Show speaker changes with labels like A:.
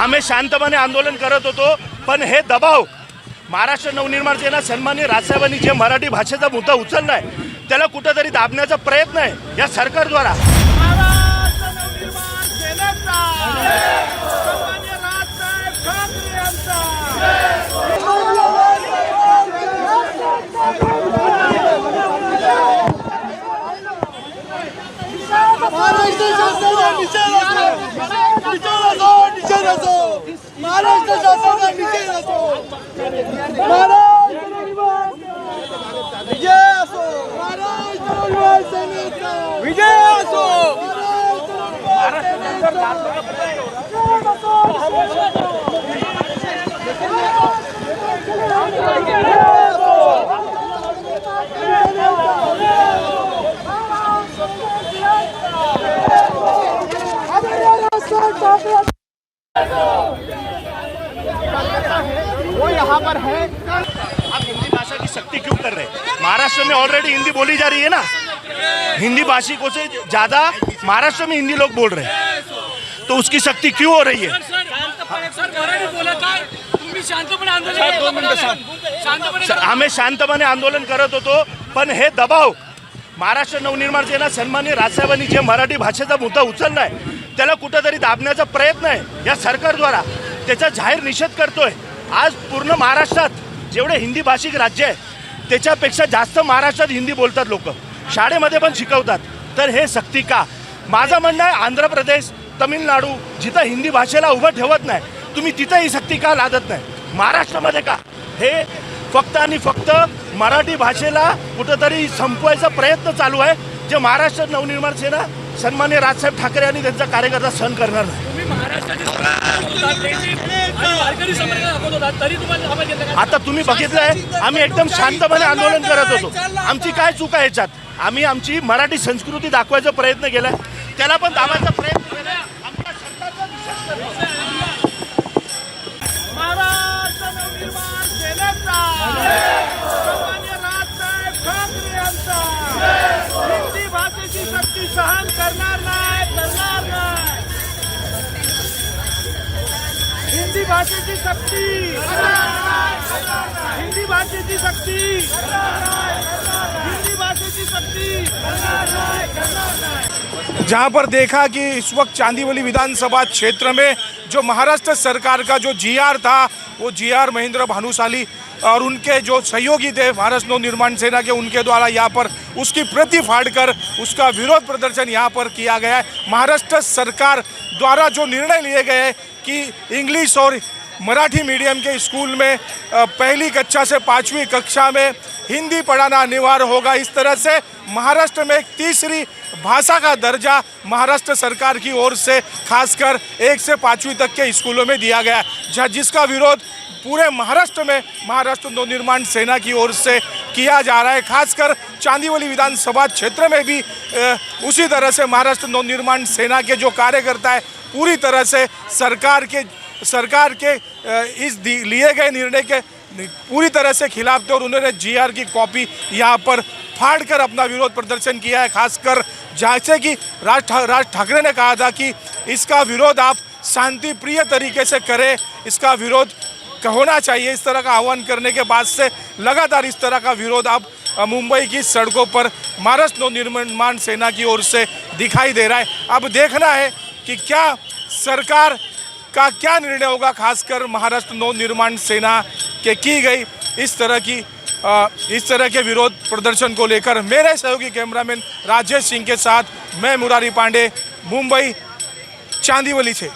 A: आम्ही शांतपणे आंदोलन करत होतो, पण हे दबाव महाराष्ट्र नवनिर्माण सेना सन्माननीय राजसाहेबांनी जे मराठी भाषेचा मुद्दा उचललाय त्याला कुठेतरी दाबण्याचा प्रयत्न आहे या सरकारद्वारा।
B: वो यहाँ पर है।
A: आप हिंदी भाषा की सख्ती क्यों कर रहे हैं? महाराष्ट्र में ऑलरेडी हिंदी बोली जा रही है ना। हिंदी भाषिकों से ज्यादा महाराष्ट्र में हिंदी लोग बोल रहे हैं, तो उसकी सख्ती क्यों हो रही है? आम्ही शांतपणे आंदोलन करत होतो, पण हे दबाव महाराष्ट्र नवनिर्माण सेना सन्माननीय राजसाहेबांनी जे मराठी भाषेचा मुद्दा उचललाय त्याला कुठेतरी दाबण्याचा प्रयत्न आहे या सरकारद्वारा। त्याचा जाहीर निषेध करतोय। आज पूर्ण महाराष्ट्रात जेवढे हिंदी भाषिक राज्य आहे त्याच्यापेक्षा जास्त महाराष्ट्रात हिंदी बोलतात लोक, शाळेमध्ये पण शिकवतात, तर हे सक्ती का? माझं म्हणणं आहे आंध्र प्रदेश, तमिळनाडू जिथं हिंदी भाषेला उभं ठेवत नाही तुम्ही तिथं ही सक्ती का लादत नाही? महाराष्ट्रामध्ये का? हे फक्त आणि फक्त मराठी भाषेला कुठेतरी संपवायचा प्रयत्न चालू आहे, जे महाराष्ट्र नवनिर्माण सेना सन्माननीय राजसाहेब ठाकरे आणि त्यांचा कार्यकर्ता सहन करणार नाही। आता तुम्ही बघितलंय आम्ही एकदम शांतपणे आंदोलन करत होतो, आमची काय चूक आहे याच्यात? आम्ही आमची मराठी संस्कृती दाखवायचा प्रयत्न केलाय, त्याला पण दाबायचा प्रयत्न केलाय। आमच्या सरकारचा
B: महाराष्ट्र नवनिर्माण सेनेचा सन्माननीय राजसाहेब ठाकरे यांचा हिंदी भाषेची सक्ती सहन करणार नाही, करणार नाही। हिंदी भाषेची सक्ती, हिंदी भाषेची सक्ती, हिंदी भाषेची सक्ती।
C: जहां पर देखा कि इस वक्त चांदीवली विधानसभा क्षेत्र में जो महाराष्ट्र सरकार का जो जीआर था वो जीआर महेंद्र भानुशाली और उनके जो सहयोगी थे महाराष्ट्र नवनिर्माण सेना के, उनके द्वारा यहाँ पर उसकी प्रति फाड़कर उसका विरोध प्रदर्शन यहाँ पर किया गया है। महाराष्ट्र सरकार द्वारा जो निर्णय लिए गए हैं कि इंग्लिश और मराठी मीडियम के स्कूल में पहली कक्षा से 5वीं कक्षा में हिंदी पढ़ाना अनिवार्य होगा, इस तरह से महाराष्ट्र में एक तीसरी भाषा का दर्जा महाराष्ट्र सरकार की ओर से खासकर 1 से 5वीं तक के स्कूलों में दिया गया है, जिसका विरोध पूरे महाराष्ट्र में महाराष्ट्र नवनिर्माण सेना की ओर से किया जा रहा है। खासकर चांदीवली विधानसभा क्षेत्र में भी उसी तरह से महाराष्ट्र नवनिर्माण सेना के जो कार्यकर्ता है पूरी तरह से सरकार के इस लिए गए निर्णय के पूरी तरह से खिलाफ थे और उन्होंने जीआर की कॉपी यहाँ पर फाड़कर अपना विरोध प्रदर्शन किया है। खासकर जैसे कि राज ठाकरे ने कहा था कि इसका विरोध आप शांति प्रिय तरीके से करें, इसका विरोध होना चाहिए, इस तरह का आह्वान करने के बाद से लगातार इस तरह का विरोध अब मुंबई की सड़कों पर महाराष्ट्र नवनिर्माण सेना की ओर से दिखाई दे रहा है। अब देखना है कि क्या सरकार का क्या निर्णय होगा, खासकर महाराष्ट्र नवनिर्माण सेना के की गई इस तरह के विरोध प्रदर्शन को लेकर। मेरे सहयोगी कैमरामैन राजेश सिंह के साथ मैं मुरारी पांडे, मुंबई चांदीवली से।